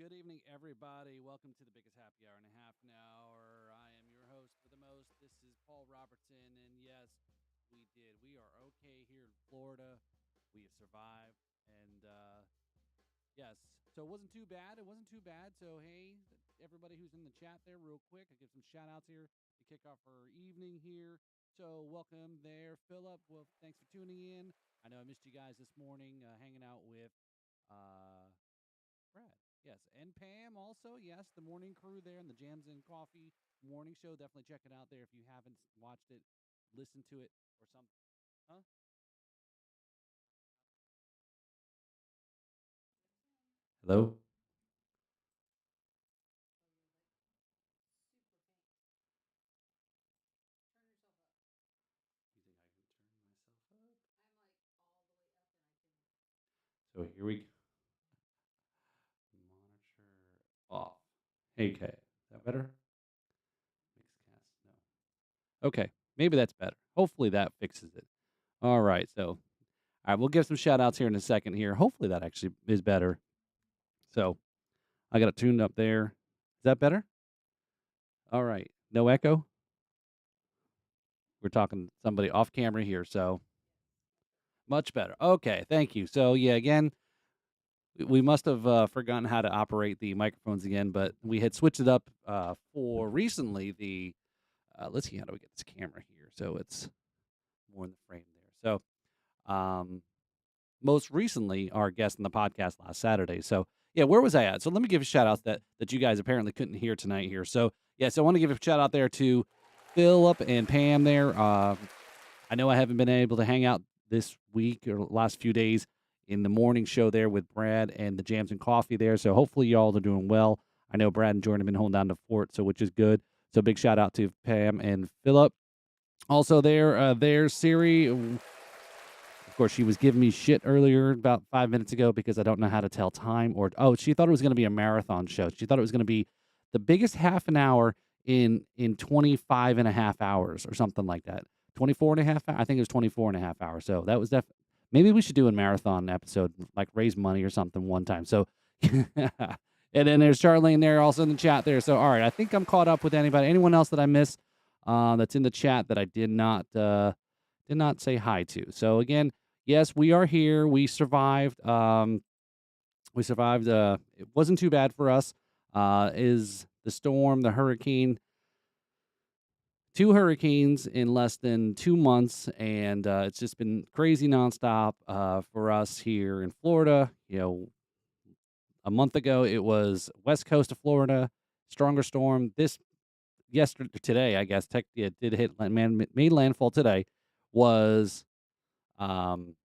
Good evening, everybody. Welcome to the biggest happy hour and a half hour. I am your host for the most. This is Paul Robertson, and yes, we did. We are okay here in Florida. We have survived, and yes, so it wasn't too bad. It wasn't too bad. So hey, everybody who's in the chat there, real quick, I give some shout outs here to kick off our evening here. So welcome there, Philip. Well, thanks for tuning in. I know I missed you guys this morning, hanging out with uh, Brad. Yes, and Pam also. Yes, the morning crew there and the Jams and Coffee morning show. Definitely check it out there if you haven't watched it, listen to it or something. Huh? Hello. You think I can turn myself up? So here we go. Monitor off. Okay, is that better? Mixcast. No. Okay, maybe that's better. Hopefully that fixes it. All right, so all right, we'll give some shout outs here in a second here. Hopefully that actually is better. So I got it tuned up there. Is that better? All right. No echo? We're talking to somebody off camera here, so much better. Okay, thank you. So yeah, again, we must have forgotten how to operate the microphones again, but we had switched it up for recently. The let's see, how do we get this camera here so it's more in the frame there. So most recently, our guest in the podcast last Saturday. So yeah, where was I at? So let me give a shout out that you guys apparently couldn't hear tonight here. So yeah, so I want to give a shout out there to Philip and Pam there. I know I haven't been able to hang out this week or last few days in the morning show there with Brad and the Jams and Coffee there. So hopefully y'all are doing well. I know Brad and Jordan have been holding down the fort, so which is good. So big shout out to Pam and Philip. Also there, Siri. Of course, she was giving me shit earlier about 5 minutes ago because I don't know how to tell time. She thought it was going to be a marathon show. She thought it was going to be the biggest half an hour in 25 and a half hours or something like that. 24 and a half. I think it was 24 and a half hours. So that was definitely, maybe we should do a marathon episode, like raise money or something one time. So, and then there's Charlene there also in the chat there. So, all right, I think I'm caught up with anybody. Anyone else that I missed that's in the chat that I did not say hi to. So again, yes, we are here. We survived. We survived. It wasn't too bad for us. Is the storm, the hurricane, two hurricanes in less than 2 months, and it's just been crazy nonstop for us here in Florida. You know, a month ago it was west coast of Florida, stronger storm. This yesterday, today, I guess, it did hit made landfall today. Was um,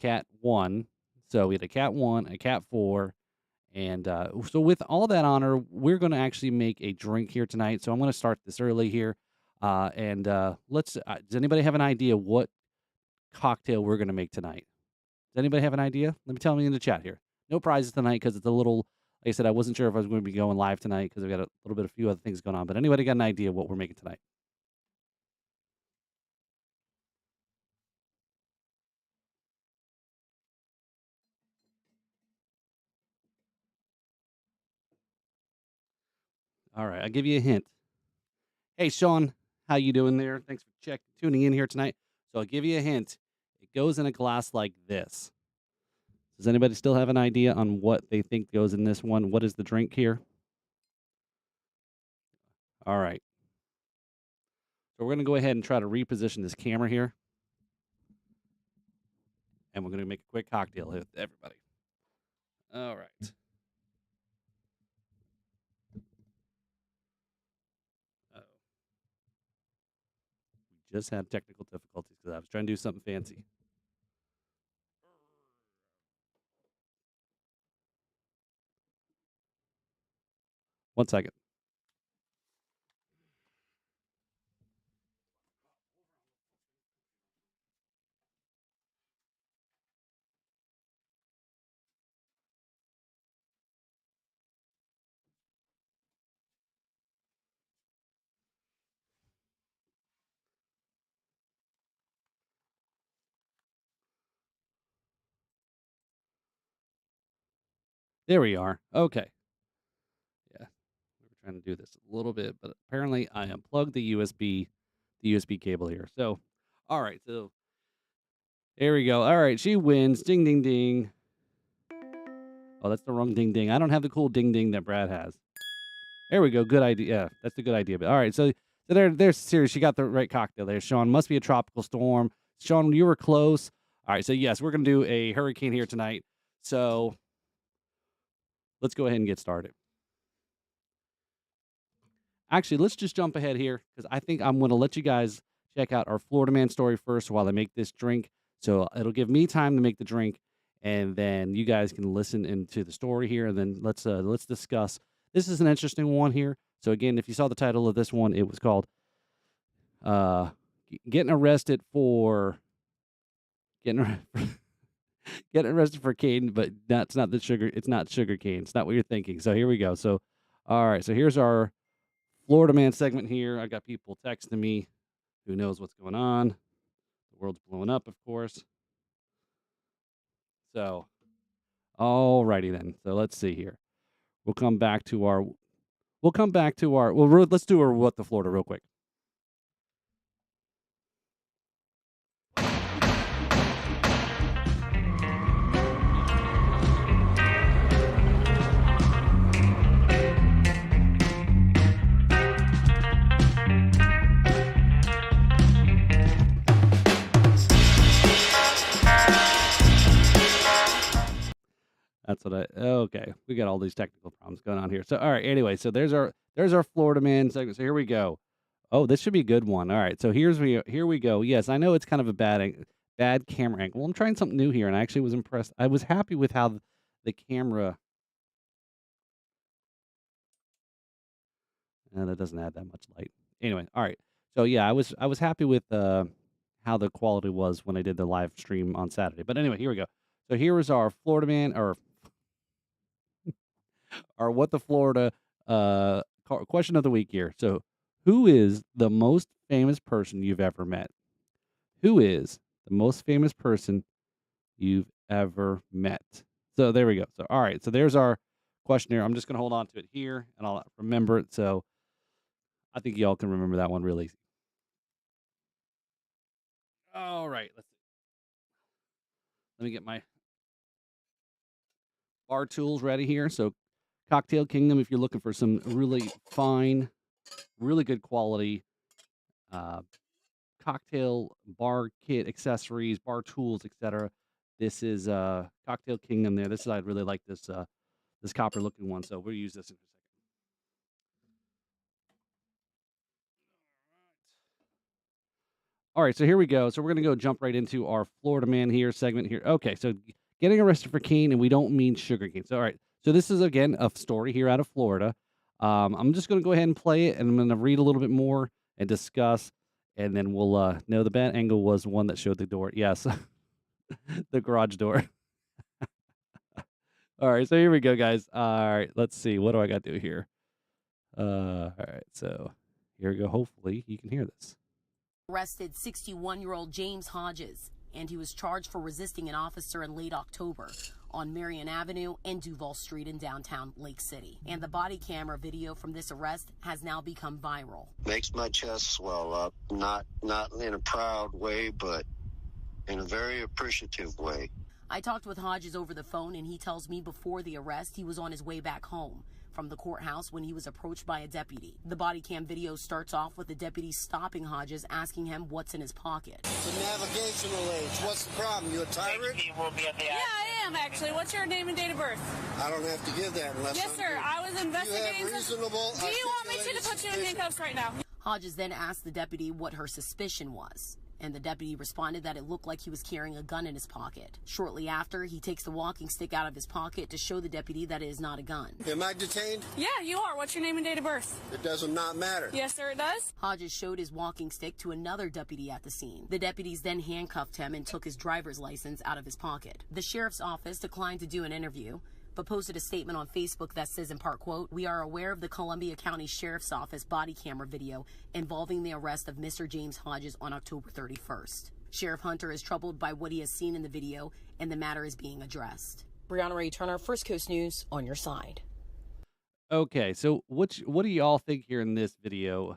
Cat 1. So we had a Cat 1, a Cat 4, and so with all that honor, we're going to actually make a drink here tonight. So I'm going to start this early here, and let's. Does anybody have an idea what cocktail we're going to make tonight? Does anybody have an idea? Let me tell me in the chat here. No prizes tonight because it's a little. Like I said, I wasn't sure if I was going to be going live tonight because I've got a little bit, a few other things going on. But anybody got an idea what we're making tonight? All right, I'll give you a hint. Hey, Sean, how you doing there? Thanks for tuning in here tonight. So I'll give you a hint. It goes in a glass like this. Does anybody still have an idea on what they think goes in this one? What is the drink here? All right. So we're going to go ahead and try to reposition this camera here. And we're going to make a quick cocktail with everybody. All right. Uh-oh. We just had technical difficulties because I was trying to do something fancy. One second. There we are. Okay. Yeah. We were trying to do this a little bit, but apparently I unplugged the USB cable here. So, all right. So there we go. All right. She wins. Ding, ding, ding. Oh, that's the wrong ding, ding. I don't have the cool ding, ding that Brad has. There we go. Good idea. Yeah, that's a good idea. But all right. So there's serious. She got the right cocktail there. Sean, must be a tropical storm. Sean, you were close. All right. So yes, we're going to do a hurricane here tonight. So let's go ahead and get started. Actually, let's just jump ahead here because I think I'm going to let you guys check out our Florida Man story first while I make this drink. So it'll give me time to make the drink, and then you guys can listen into the story here, and then let's discuss. This is an interesting one here. So again, if you saw the title of this one, it was called "Getting Arrested for Getting Getting Arrested for Cane," but that's not the sugar. It's not sugar cane. It's not what you're thinking. So here we go. So all right. So here's our Florida Man segment here. I got people texting me. Who knows what's going on? The world's blowing up, of course. So, all righty then. So let's see here. We'll come back to our. Well, let's do our what the Florida real quick. That's what okay. We got all these technical problems going on here. So all right, anyway, so there's our Florida Man segment. So here we go. Oh, this should be a good one. All right. So here we go. Yes, I know it's kind of a bad camera angle. Well, I'm trying something new here, and I actually was impressed. I was happy with how the camera that doesn't add that much light. Anyway, all right. So yeah, I was happy with how the quality was when I did the live stream on Saturday. But anyway, here we go. So here is our Florida Man or what the Florida question of the week here. So, who is the most famous person you've ever met? Who is the most famous person you've ever met? So there we go. So all right. So there's our questionnaire. I'm just gonna hold on to it here, and I'll remember it. So I think y'all can remember that one really easy. All right. Let me get my bar tools ready here. So Cocktail Kingdom, if you're looking for some really fine, really good quality cocktail bar kit accessories, bar tools, etc. This is Cocktail Kingdom there. I really like this this copper looking one, so we'll use this in a second. All right, so here we go. So we're gonna go jump right into our Florida Man here segment here. Okay, so getting arrested for cane, and we don't mean sugar cane. So all right, so this is again a story here out of Florida. I'm just gonna go ahead and play it, and I'm gonna read a little bit more and discuss, and then we'll no, the bad angle was one that showed the door. Yes, the garage door. All right, so here we go, guys. All right, let's see. What do I got to do here? All right, so here we go. Hopefully, you can hear this. Arrested 61-year-old James Hodges, and he was charged for resisting an officer in late October on Marion Avenue and Duval Street in downtown Lake City. And the body camera video from this arrest has now become viral. Makes my chest swell up, not in a proud way, but in a very appreciative way. I talked with Hodges over the phone, and he tells me before the arrest he was on his way back home from the courthouse when he was approached by a deputy. The body cam video starts off with the deputy stopping Hodges, asking him what's in his pocket. The navigational aids. What's the problem? You a tyrant? Yeah, I am actually. What's your name and date of birth? I don't have to give that unless Yes, sir. I was investigating. You have reasonable. Do you want me to put you in handcuffs right now? Hodges then asked the deputy what her suspicion was, and the deputy responded that it looked like he was carrying a gun in his pocket. Shortly after, he takes the walking stick out of his pocket to show the deputy that it is not a gun. Am I detained? Yeah, you are. What's your name and date of birth? It does not matter. Yes, sir, it does. Hodges showed his walking stick to another deputy at the scene. The deputies then handcuffed him and took his driver's license out of his pocket. The sheriff's office declined to do an interview, but posted a statement on Facebook that says in part, quote, "We are aware of the Columbia County Sheriff's Office body camera video involving the arrest of Mr. James Hodges on October 31st. Sheriff Hunter is troubled by what he has seen in the video, and the matter is being addressed." Brianna Ray Turner, First Coast News, on your side. Okay, so what do y'all think here in this video?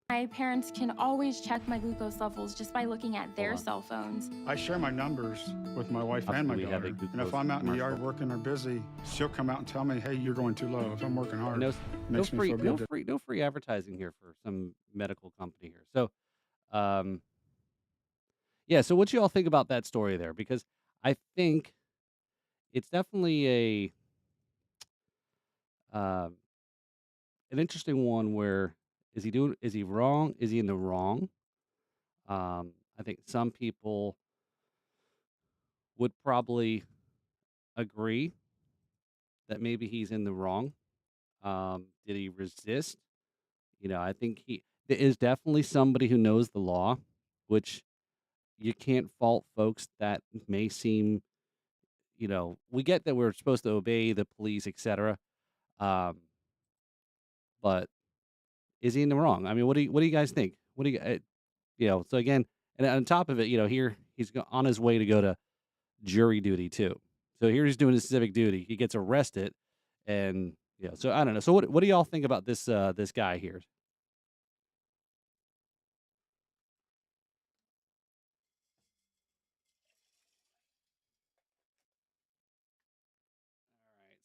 My parents can always check my glucose levels just by looking at their cell phones. I share my numbers with my wife and my We have daughter. a And if I'm out in the yard working or busy, she'll come out and tell me, hey, you're going too low. If I'm working hard, No, it makes me feel good. no free advertising here for some medical company here. So, yeah. So, what you all think about that story there? Because I think it's definitely um, an interesting one. Where is he doing? Is he wrong? Is he in the wrong? I think some people would probably agree that maybe he's in the wrong. Did he resist? I think he there is definitely somebody who knows the law, which you can't fault folks that may seem, we get that we're supposed to obey the police, etc. Um, but is he in the wrong? I mean, what do you guys think? What do so again, and on top of it, here he's on his way to go to jury duty too. So here he's doing his civic duty. He gets arrested, and so I don't know. So what do y'all think about this guy here?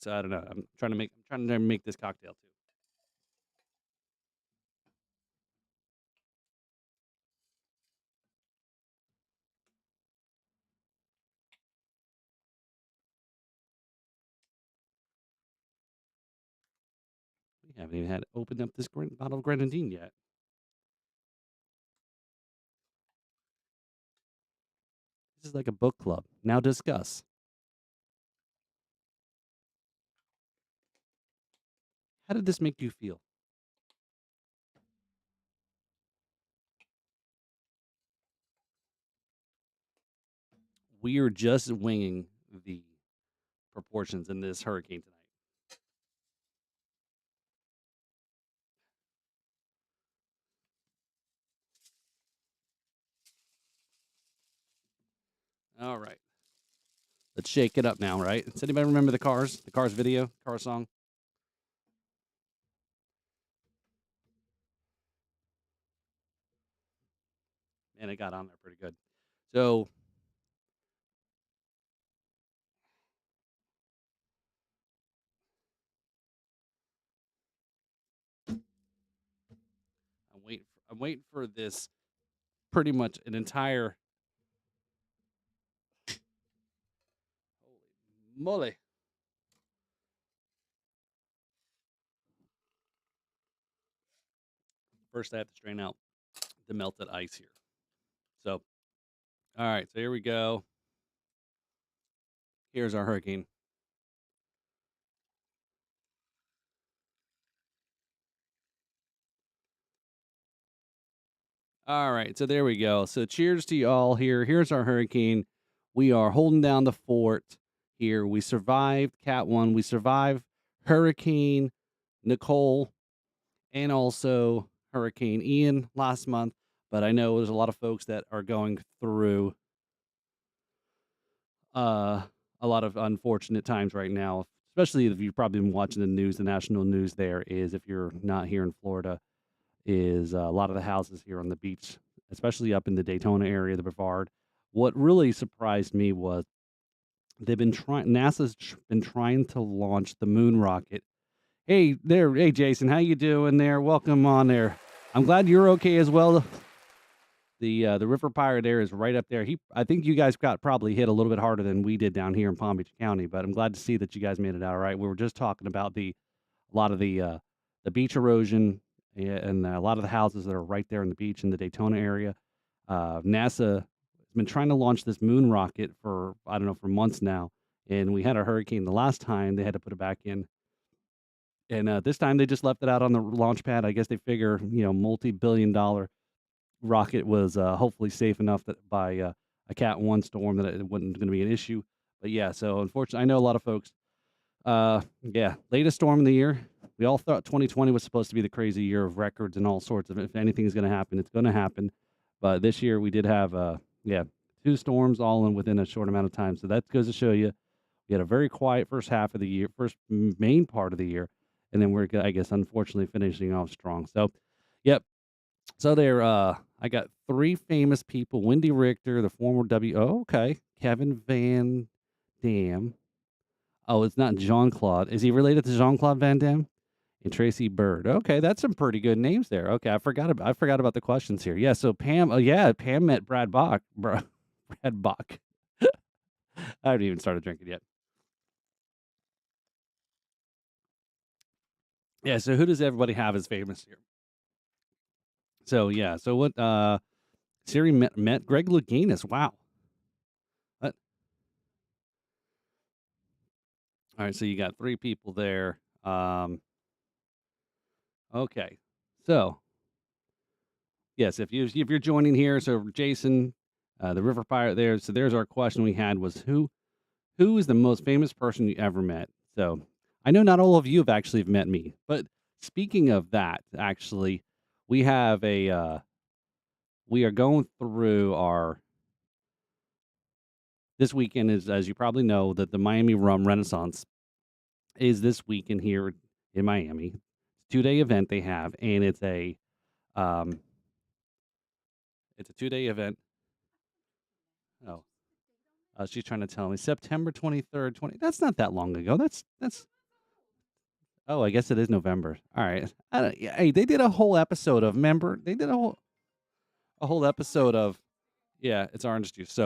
So I don't know. I'm trying to make this cocktail too. We haven't even had opened up this bottle of grenadine yet. This is like a book club. Now discuss. How did this make you feel? We are just winging the proportions in this hurricane tonight. All right. Let's shake it up now, right? Does anybody remember the Cars video, Cars song? Man, it got on there pretty good. So I'm waiting for this pretty much an entire holy moly. First I have to strain out the melted ice here. So all right, so here we go. Here's our hurricane. All right, so there we go. So cheers to you all here. Here's our hurricane. We are holding down the fort here. We survived Cat 1. We survived Hurricane Nicole and also Hurricane Ian last month. But I know there's a lot of folks that are going through a lot of unfortunate times right now, especially if you've probably been watching the news. The national news there is, if you're not here in Florida, is a lot of the houses here on the beach, especially up in the Daytona area, the Brevard. What really surprised me was NASA's been trying to launch the moon rocket. Hey Jason, how you doing there? Welcome on there. I'm glad you're okay as well. The River Pirate there is right up there. I think you guys got probably hit a little bit harder than we did down here in Palm Beach County, but I'm glad to see that you guys made it out all right. We were just talking about a lot of the beach erosion. Yeah, and a lot of the houses that are right there in the beach in the Daytona area. NASA has been trying to launch this moon rocket for months now. And we had a hurricane the last time. They had to put it back in. And this time they just left it out on the launch pad. I guess they figure, multi-billion-dollar rocket was hopefully safe enough that by a Cat 1 storm that it wasn't going to be an issue. But yeah, so unfortunately, I know a lot of folks. Latest storm of the year. We all thought 2020 was supposed to be the crazy year of records and all sorts of. If anything is going to happen, it's going to happen. But this year we did have 2 storms all within a short amount of time. So that goes to show you We had a very quiet first half of the year, first main part of the year, and then we're, I guess, unfortunately finishing off strong. So, yep. So there, I got three famous people: Wendy Richter, the former W. Oh, okay, Kevin Van Dam. Oh, it's not Jean Claude. Is he related to Jean Claude Van Damme? And Tracy Bird. Okay, that's some pretty good names there. Okay, I forgot about the questions here. Yeah, so Pam. Oh yeah, Pam met Brad Bach. Brad Bach. I haven't even started drinking yet. Yeah. So who does everybody have as famous here? So yeah. So what? Siri met Greg Louganis. Wow. What? All right. So you got three people there. Okay. So yes, if you're joining here, so Jason, the River Pirate there. So there's our question we had was who is the most famous person you ever met? So I know not all of you have actually met me, but speaking of that, actually, we have we are going through our this weekend is, as you probably know, that the Miami Rum Renaissance is this weekend here in Miami. 2-day event they have, and um, it's a 2-day event. Oh, she's trying to tell me September 23rd, 20. That's not that long ago. That's. Oh, I guess it is November. All right. Yeah, hey, they did a whole episode of. Remember, they did a whole episode of. Yeah, it's orange juice.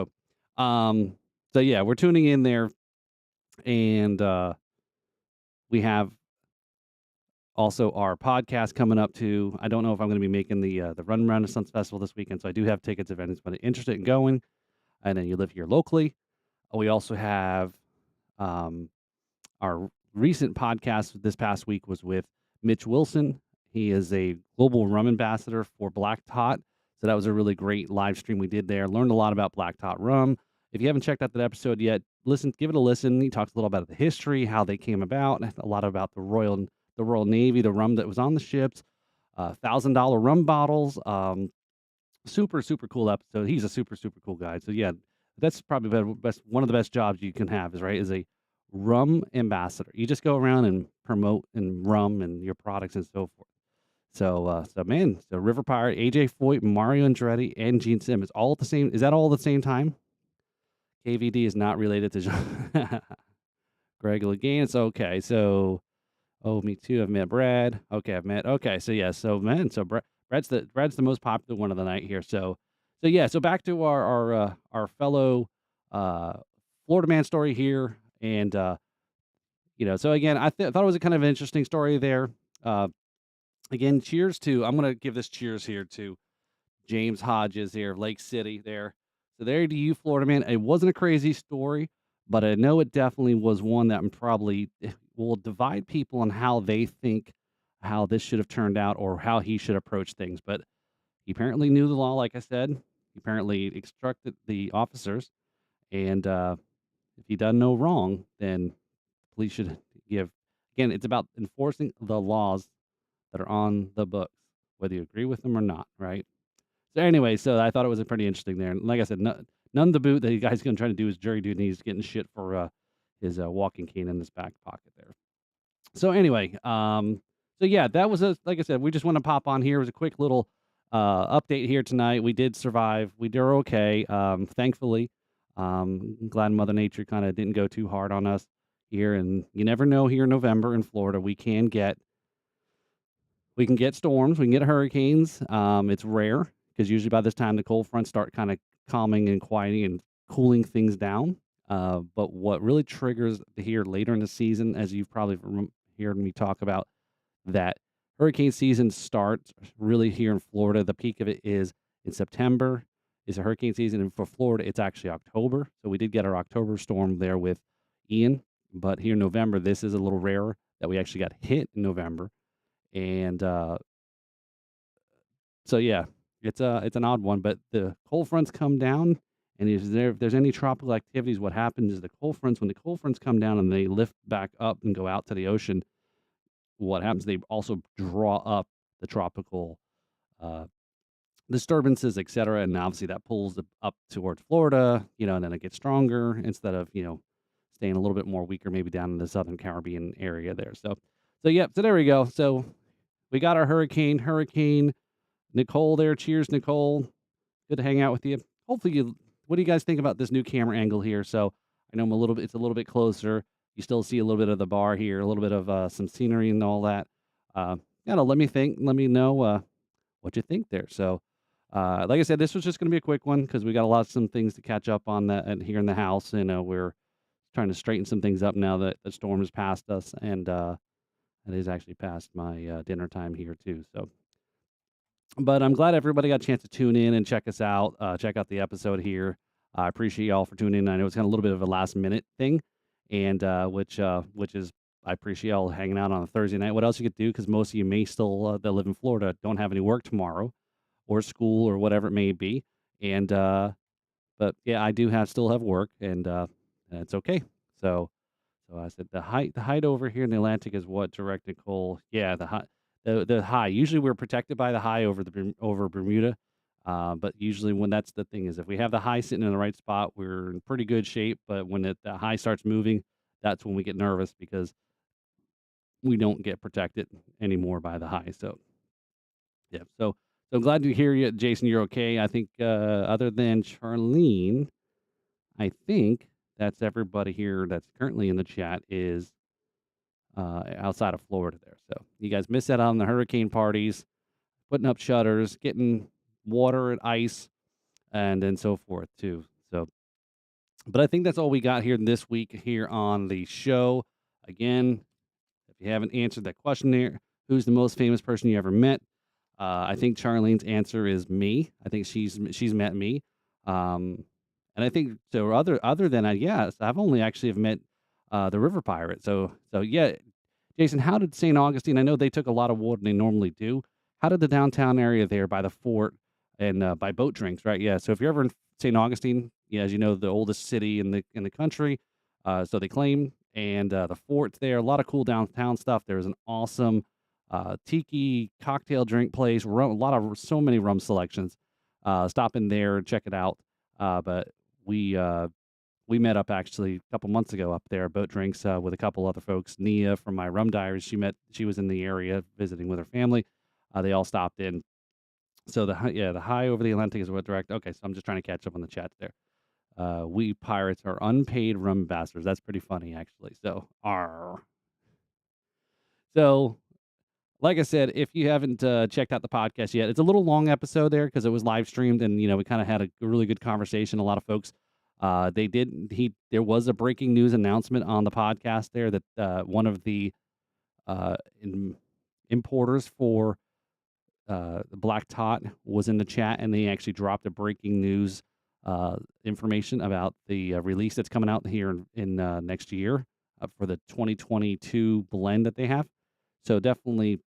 Um, so yeah, we're tuning in there, and we have also our podcast coming up too. I don't know if I'm going to be making the Run Renaissance Festival this weekend, so I do have tickets if anyone's interested in going, and then you live here locally. We also have our recent podcast this past week was with Mitch Wilson. He is a global rum ambassador for Black Tot. So that was a really great live stream we did there. Learned a lot about Black Tot rum. If you haven't checked out that episode yet, give it a listen. He talks a little about the history, how they came about, a lot about the Royal Navy, the rum that was on the ships, $1,000 rum bottles. Super, super cool episode. He's a super, super cool guy. So yeah, that's probably one of the best jobs you can have is a rum ambassador. You just go around and promote and rum and your products and so forth. So River Pirate, AJ Foyt, Mario Andretti, and Gene Simmons all at the same. Is that all at the same time? KVD is not related to Greg Louganis. Okay, so me too. I've met Brad. Okay, Okay, so yeah, so Brad's the most popular one of the night here. So yeah, so back to our fellow Florida man story here, and so again, I thought it was a kind of an interesting story there. Again, cheers to. I'm gonna give this cheers here to James Hodges here of Lake City there. So there to you, Florida man. It wasn't a crazy story, but I know it definitely was one that probably will divide people on how they think how this should have turned out or how he should approach things. But he apparently knew the law, like I said. He apparently instructed the officers, and if he done no wrong, then police should give. Again, it's about enforcing the laws that are on the books, whether you agree with them or not, right? So anyway, so I thought it was a pretty interesting there. And like I said, none the boot that the guy's going to try to do his jury duty, and he's getting shit for his walking cane in his back pocket there. So anyway, so yeah, that was like I said, we just want to pop on here. It was a quick little update here tonight. We did survive. We did okay, thankfully. Glad Mother Nature kind of didn't go too hard on us here. And you never know, here in November in Florida, we can get storms, we can get hurricanes. It's rare because usually by this time the cold fronts start kind of calming and quieting and cooling things down. But what really triggers here later in the season, as you've probably heard me talk about, that hurricane season starts really here in Florida. The peak of it is in September, is a hurricane season. And for Florida, it's actually October. So we did get our October storm there with Ian. But here in November, this is a little rarer that we actually got hit in November. And so yeah, it's an odd one, but the cold fronts come down, and if there's any tropical activities, what happens is when the cold fronts come down and they lift back up and go out to the ocean, what happens? They also draw up the tropical disturbances, etc., and obviously that pulls it up towards Florida, and then it gets stronger instead of staying a little bit more weaker, maybe down in the Southern Caribbean area there. So yeah, so there we go. So we got our Hurricane Nicole there. Cheers, Nicole. Good to hang out with you. Hopefully what do you guys think about this new camera angle here? So I know it's a little bit closer. You still see a little bit of the bar here, a little bit of some scenery and all that. Let me know what you think there. So, like I said, this was just going to be a quick one because we got some things to catch up on that here in the house. We're trying to straighten some things up now that the storm has passed us, and it is actually past my dinner time here too. So, but I'm glad everybody got a chance to tune in and check us out. Check out the episode here. I appreciate y'all for tuning in. I know it's kind of a little bit of a last minute thing, and which is I appreciate y'all hanging out on a Thursday night. What else you could do? Because most of you may still that live in Florida don't have any work tomorrow, or school, or whatever it may be. And but yeah, I do still have work, and it's okay. So I said the height over here in the Atlantic is what, direct Nicole? Yeah, the high. Usually we're protected by the high over Bermuda. But usually when that's the thing is if we have the high sitting in the right spot, we're in pretty good shape. But when the high starts moving, that's when we get nervous because we don't get protected anymore by the high. So yeah. So glad to hear you, Jason. You're okay. I think other than Charlene, I think that's everybody here that's currently in the chat is outside of Florida there. So you guys missed out on the hurricane parties, putting up shutters, getting water and ice, and then so forth too. So, but I think that's all we got here this week here on the show. Again, if you haven't answered that question there, who's the most famous person you ever met? I think Charlene's answer is me. I think she's met me. And I think so. Other than that, yes, I've only actually have met the River Pirate. So yeah, Jason, how did St. Augustine? I know they took a lot of water than they normally do. How did the downtown area there by the fort and by boat drinks, right? Yeah. So if you're ever in St. Augustine, yeah, as you know, the oldest city in the country, so they claim, and the fort's there. A lot of cool downtown stuff. There's an awesome tiki cocktail drink place. So many rum selections. Stop in there and check it out. But we met up actually a couple months ago up there, boat drinks with a couple other folks. Nia from my Rum Diaries, she was in the area visiting with her family. They all stopped in. So the high over the Atlantic is what direct. Okay, so I'm just trying to catch up on the chat there. We pirates are unpaid rum ambassadors. That's pretty funny actually. So So like I said, if you haven't checked out the podcast yet, it's a little long episode there because it was live streamed, and we kind of had a really good conversation. A lot of folks, there was a breaking news announcement on the podcast there that one of the importers for the Black Tot was in the chat, and they actually dropped a breaking news information about the release that's coming out here in next year for the 2022 blend that they have. So definitely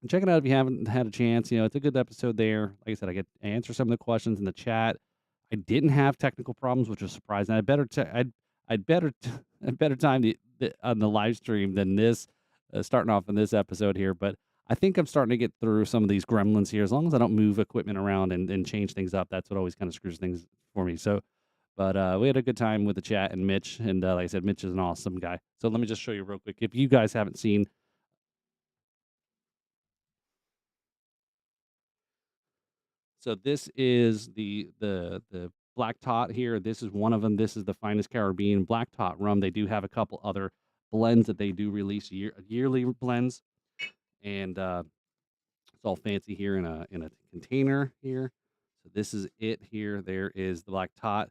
check it out if you haven't had a chance. It's a good episode there. Like I said, I get to answer some of the questions in the chat. I didn't have technical problems, which was surprising. I'd better time on the live stream than this, starting off in this episode here. But I think I'm starting to get through some of these gremlins here. As long as I don't move equipment around and change things up, that's what always kind of screws things for me. So, but we had a good time with the chat and Mitch. And like I said, Mitch is an awesome guy. So let me just show you real quick. If you guys haven't seen, so this is the Black Tot here. This is one of them. This is the Finest Caribbean Black Tot rum. They do have a couple other blends that they do release yearly blends, and it's all fancy here in a container here. So this is it here. There is the Black Tot.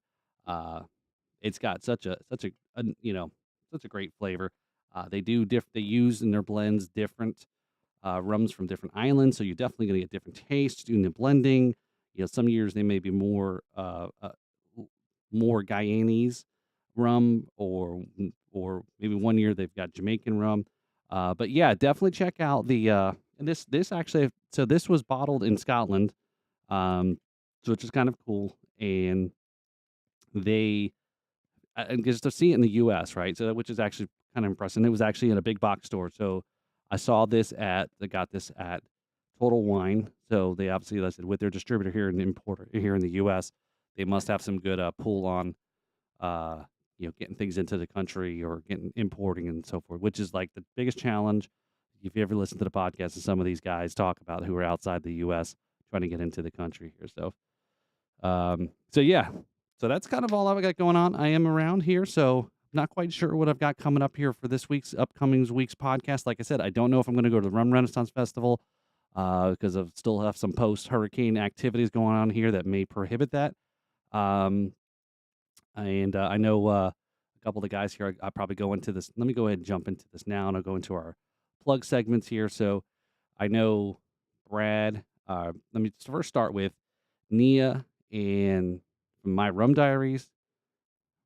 It's got such a great flavor. They use in their blends different rums from different islands, so you're definitely going to get different tastes doing the blending. Some years they may be more Guyanese rum, or maybe one year they've got Jamaican rum. But yeah, definitely check out the and this actually. So this was bottled in Scotland, so which is kind of cool, and they and just to see it in the U.S. right, so which is actually kind of impressive. And it was actually in a big box store, so I got this at Total Wine. So they obviously, like I said, with their distributor here and importer here in the U.S., they must have some good pull on, getting things into the country or importing and so forth, which is like the biggest challenge. If you ever listen to the podcast and some of these guys talk about who are outside the U.S. trying to get into the country here. So yeah, so that's kind of all I've got going on. I am around here, so not quite sure what I've got coming up here for this upcoming week's podcast. Like I said, I don't know if I'm going to go to the Rum Renaissance Festival because I still have some post-hurricane activities going on here that may prohibit that. And I know a couple of the guys here, I'll probably go into this. Let me go ahead and jump into this now, and I'll go into our plug segments here. So I know Brad, let me first start with Nia and from My Rum Diaries,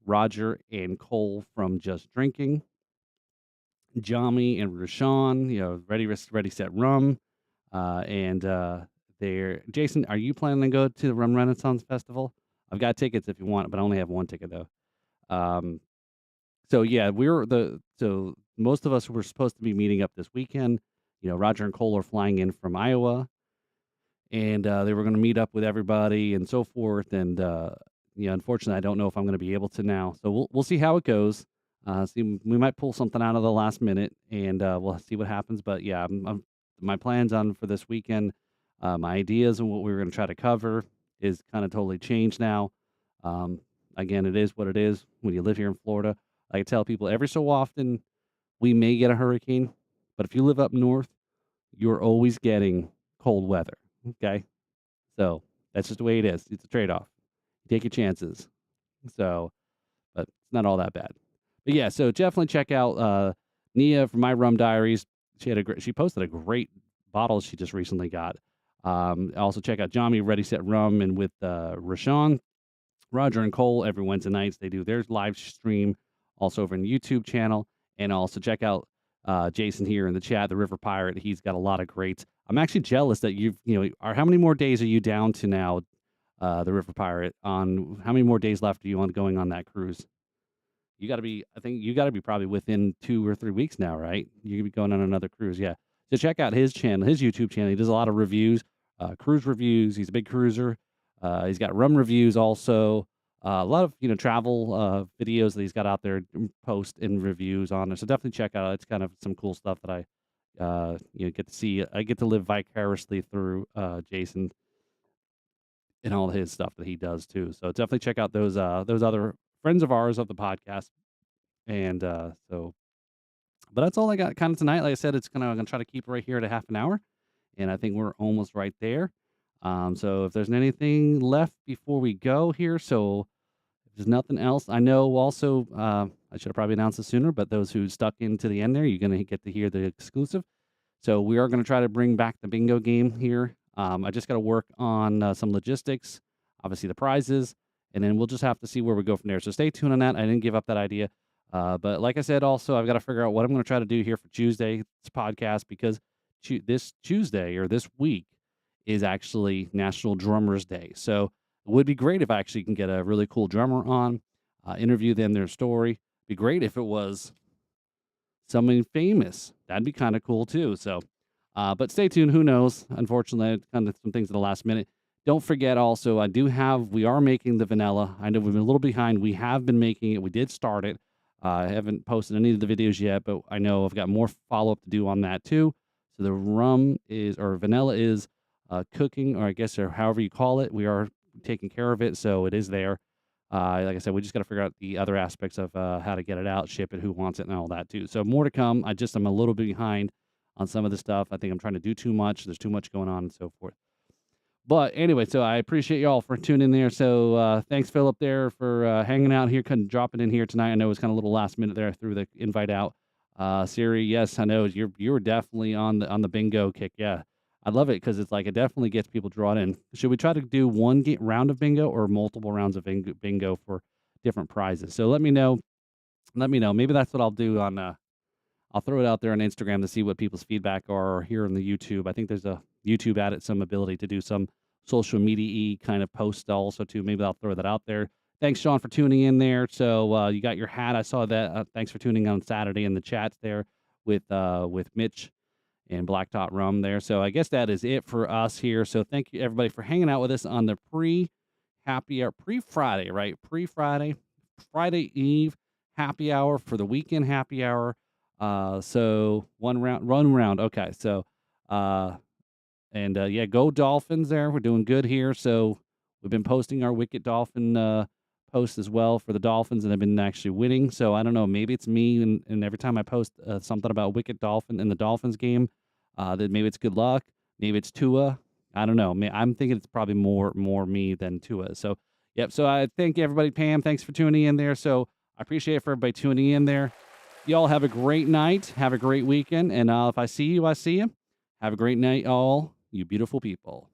Roger and Cole from Just Drinking, Jami and Rashawn, Ready, Set, Rum. And they're, Jason, are you planning to go to the Rum Renaissance Festival? I've got tickets if you want, but I only have one ticket though. So yeah, so most of us were supposed to be meeting up this weekend. Roger and Cole are flying in from Iowa, and they were going to meet up with everybody and so forth. And unfortunately, I don't know if I'm going to be able to now. So we'll see how it goes. See, we might pull something out of the last minute, and we'll see what happens. But yeah, my plans on for this weekend, my ideas and what we were going to try to cover is kind of totally changed now. Again, it is what it is when you live here in Florida. I tell people every so often we may get a hurricane, but if you live up north, you're always getting cold weather. Okay. So that's just the way it is. It's a trade-off. Take your chances. So, but it's not all that bad. But yeah, so definitely check out Nia from My Rum Diaries. She posted a great bottle she just recently got. Also check out Jami, Ready, Set, Rum, and with Rashawn, Roger and Cole every Wednesday nights. They do their live stream also over on the YouTube channel. And also check out Jason here in the chat, the River Pirate. He's got a lot of greats. I'm actually jealous that how many more days are you down to now, the River Pirate? On how many more days left are you on going on that cruise? I think you got to be probably within 2 or 3 weeks now, right? You're going to be going on another cruise. Yeah. So check out his channel, his YouTube channel. He does a lot of reviews, cruise reviews. He's a big cruiser. He's got rum reviews also. A lot of travel videos that he's got out there, post and reviews on there. So definitely check out. It's kind of some cool stuff that I get to see. I get to live vicariously through Jason and all his stuff that he does too. So definitely check out those other friends of ours of the podcast. And but that's all I got kind of tonight. Like I said, I'm gonna try to keep it right here at a half an hour, and I think we're almost right there. So if there's anything left before we go here, so if there's nothing else, I know also, I should have probably announced it sooner, but those who stuck into the end there, you're going to get to hear the exclusive. So we are going to try to bring back the bingo game here. I just got to work on some logistics, obviously the prizes, and then we'll just have to see where we go from there. So stay tuned on that. I didn't give up that idea. But like I said, also, I've got to figure out what I'm going to try to do here for Tuesday's podcast, because this Tuesday or this week is actually National Drummers Day. So it would be great if I actually can get a really cool drummer on, interview them, their story. It'd be great if it was someone famous. That'd be kind of cool too. So, but stay tuned. Who knows? Unfortunately, kind of some things at the last minute. Don't forget also, we are making the vanilla. I know we've been a little behind. We have been making it. We did start it. I haven't posted any of the videos yet, but I know I've got more follow-up to do on that too. So the vanilla is cooking, or I guess, or however you call it. We are taking care of it, so it is there. Like I said, we just got to figure out the other aspects of how to get it out, ship it, who wants it, and all that too. So more to come. I'm a little bit behind on some of the stuff. I think I'm trying to do too much. There's too much going on and so forth. But anyway, so I appreciate y'all for tuning in there. So thanks, Philip, there for hanging out here, kind of dropping in here tonight. I know it was kind of a little last minute there. I threw the invite out. Siri, yes, I know you were definitely on the bingo kick. Yeah, I love it because it's like it definitely gets people drawn in. Should we try to do one round of bingo or multiple rounds of bingo for different prizes? So let me know. Maybe that's what I'll do on. I'll throw it out there on Instagram to see what people's feedback are here on the YouTube. I think there's a YouTube added some ability to do some social media kind of posts also too. Maybe I'll throw that out there. Thanks, Sean, for tuning in there. So you got your hat. I saw that. Thanks for tuning on Saturday in the chats there with Mitch and Black Tot Rum there. So I guess that is it for us here. So thank you everybody for hanging out with us on the pre-Friday, right? Friday Eve. happy hour for the weekend happy hour. So one round. Okay. So, yeah, go Dolphins there. We're doing good here. So we've been posting our Wicked Dolphin posts as well for the Dolphins, and they've been actually winning. So I don't know. Maybe it's me, and every time I post something about Wicked Dolphin in the Dolphins game, that maybe it's good luck. Maybe it's Tua. I don't know. I'm thinking it's probably more me than Tua. So, yep. So I thank everybody. Pam, thanks for tuning in there. So I appreciate it for everybody tuning in there. Y'all have a great night. Have a great weekend. And if I see you, I see you. Have a great night, all you beautiful people.